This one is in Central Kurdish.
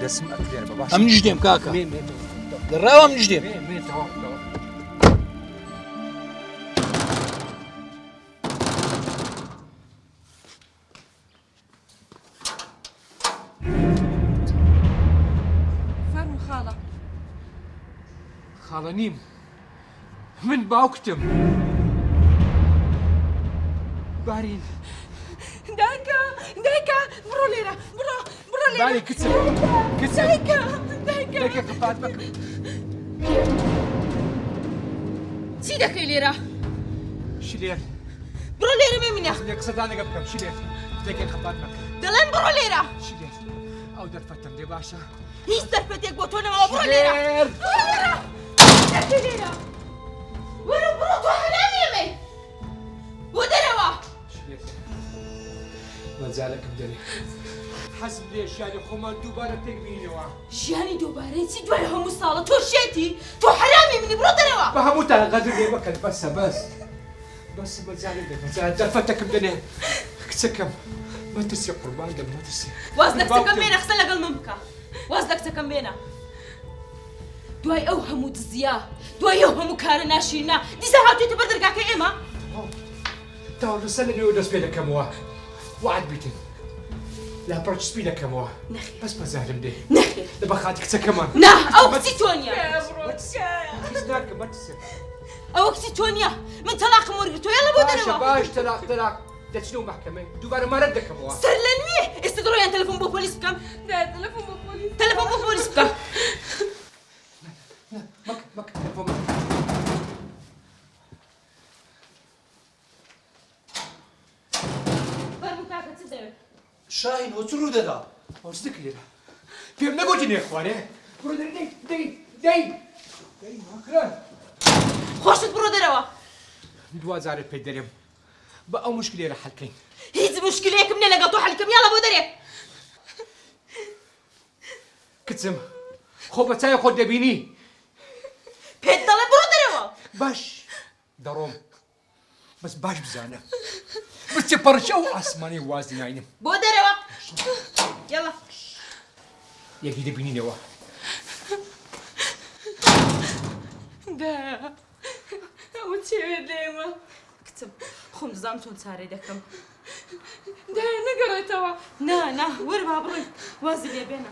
دەسم ئەکرێن بە باش ئەم نیژدێم کاکە مێ گەڕاوە ئەم نیژدێم مێ تەواو فەرمو خاڵە خاڵە نیم من باوکتم بارین دایکە دایکە بڕۆ لێرە بڕۆ لێرە باری کچم دایکە دایکە دەکە قپات بکە چی دەکەی لێرە شلێر بڕۆ لێرە ببینە یەک سەدانەکە بکەم شلێر دەکە قپات بکە دەڵێن بڕۆ لێرە شلێر ئەو دەرفەتم دێ باشە هیچ دەرفەتێک بۆ تۆ نەماوە بڕۆ لێرە دەکەی لێرە وەرە بڕۆ تۆ هەلامێمێ بۆ دەرەوە شلێر مەجالەکەم دەرێ حەزم لێ ژیانی خۆمان دووبارە پێک بینینەوە ژیانی دووبارەی چی دوای هەموو ساڵە تۆ شێتی تۆ حرامی منی بڕۆ دەرەوە بە هەمووتان غەدر لێ بکەن بەسە بەس مەجالێک دێ مەجال دەرفەتەکەم دەنێ کچەکەم مەترسی قوربان دەم مەترسی واز لە کچەکەم بێنە قسە لەگەڵ من بکە واز لە کچەکەم بێنە دوای ئەو هەموو دزیا دوای ئەو هەموو کارە ناشیرنا دیسە هاتوێتە بەر دەرگاکە ئێمە تاوە لەسەر لەنێوە دەست پێ دەکەمەوە وعد بیتن لاپەڕ سپی دەکەمەوە بەس مەزارم دێ نەخێر لە بەخاتی کچەکەمان نا ئەو کچی تۆ نییە هیچ ناکەم مەترسێ ئەوە کچی تۆ نییە من تەلاقم وەرگرتۆ یاڵە بۆ باشە دەرەوە باش تەلاق دەچنەوە مەحکەمە دووبارە مارەت دەکەمەوە سەر لە نییە ئێستا دڕۆیان تەلەفۆن بۆ پۆلیس بکەم تەلەفۆن بۆ پۆلیس بکە مەکە فەرموو کاکە چ دەوێت شاهین وە چ ڕوو دەدا ئەوش دەکە لێرە پێم نەگوتی نێخوارێ بڕۆ دەی ماکران خۆشت بڕۆ دەرەوە دوازارت پێ دەرێم بە ئەو مشکلێرە حەلکەین هیچ مشکلەیەکم نێ لەگەڵ تۆ حەلکەم یاڵە بۆ دەرێ کچم خۆ بە چای خۆت دەبینی پێت دەڵێ بڕۆ دەرەوە باش دەڕۆم بەس باش بزانە بچێ پەڕچە و ئاسمانی واز ناینم بۆ دەرەوە یاڵە یەکی دەبینینەوە دا ئەوە چێوێت لێمە کچم خۆم دەزانم چۆن چارەی دەکەم دا نەگەڕێتەوە نا وەرە با بڕۆین وازی لێ بێنە